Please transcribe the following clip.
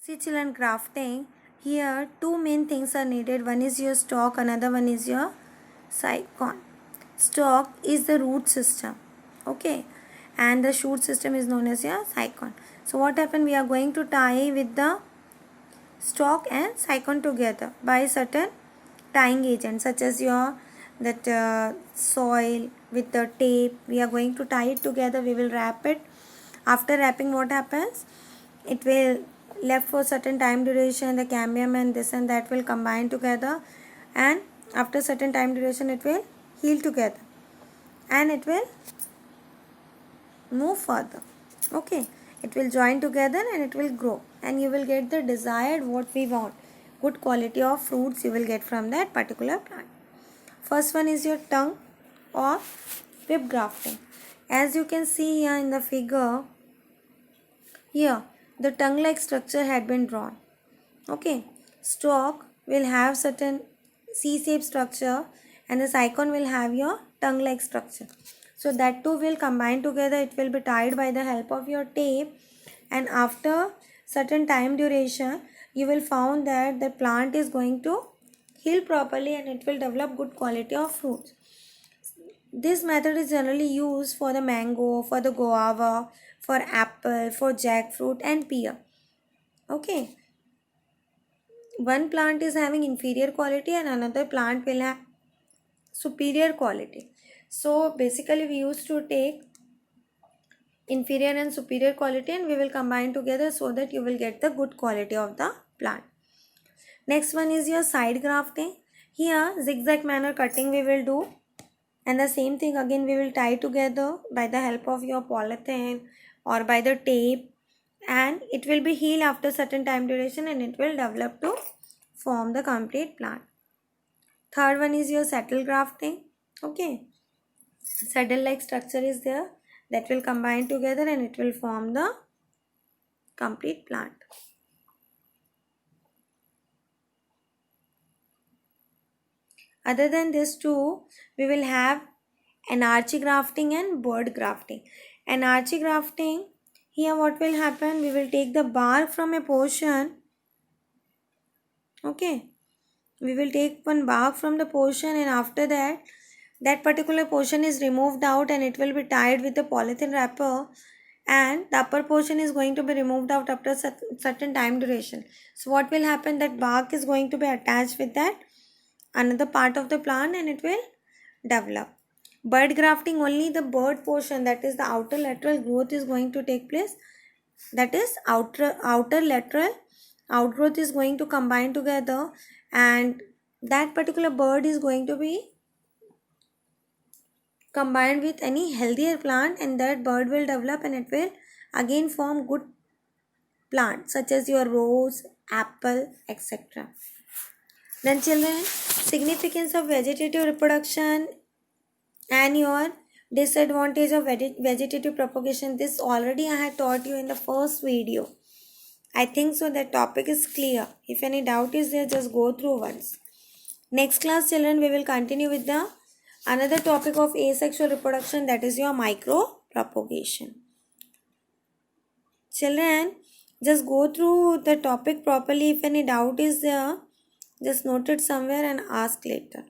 See children, grafting, here two main things are needed. One is your stalk, another one is your cycon. Stalk is the root system, okay, and the shoot system is known as your cycon. So what happened, we are going to tie with the stalk and cycon together by certain tying agents such as your soil with the tape. We are going to tie it together. We will wrap it. After wrapping, what happens, it will left for certain time duration, the cambium and this and that will combine together, and after certain time duration it will heal together and it will move further, okay, it will join together and it will grow and you will get the desired what we want, good quality of fruits you will get from that particular plant. First one is your tongue or whip grafting. As you can see here in the figure, here the tongue like structure had been drawn, okay. Stalk will have certain C-shaped structure and the cycon will have your tongue like structure. So that two will combine together. It will be tied by the help of your tape, and after certain time duration you will found that the plant is going to heal properly and it will develop good quality of fruits. This method is generally used for the mango, for the guava, for apple, for jackfruit and pear, okay. One plant is having inferior quality and another plant will have superior quality. So basically we used to take inferior and superior quality and we will combine together so that you will get the good quality of the plant. Next one is your side grafting. Here zigzag manner cutting we will do, and the same thing again we will tie together by the help of your polythene or by the tape, and it will be healed after certain time duration and it will develop to form the complete plant. Third one is your settle grafting, okay. Saddle like structure is there that will combine together and it will form the complete plant. Other than this two, we will have anarchy grafting and bird grafting. Anarchy grafting, here what will happen, we will take the bark from a portion, okay. We will take one bark from the portion and after that, that particular portion is removed out and it will be tied with the polythene wrapper, and the upper portion is going to be removed out after certain time duration. So what will happen, that bark is going to be attached with that another part of the plant and it will develop. Bird grafting, only the bird portion, that is the outer lateral growth is going to take place, that is outer lateral outgrowth is going to combine together and that particular bird is going to be combined with any healthier plant and that bird will develop and it will again form good plants such as your rose, apple, etc. Then children, significance of vegetative reproduction and your disadvantage of vegetative propagation, this already I had taught you in the first video. I think so that topic is clear. If any doubt is there, just go through once. Next class children, we will continue with the another topic of asexual reproduction, that is your micro propagation. Children, just go through the topic properly. If any doubt is there, just note it somewhere and ask later.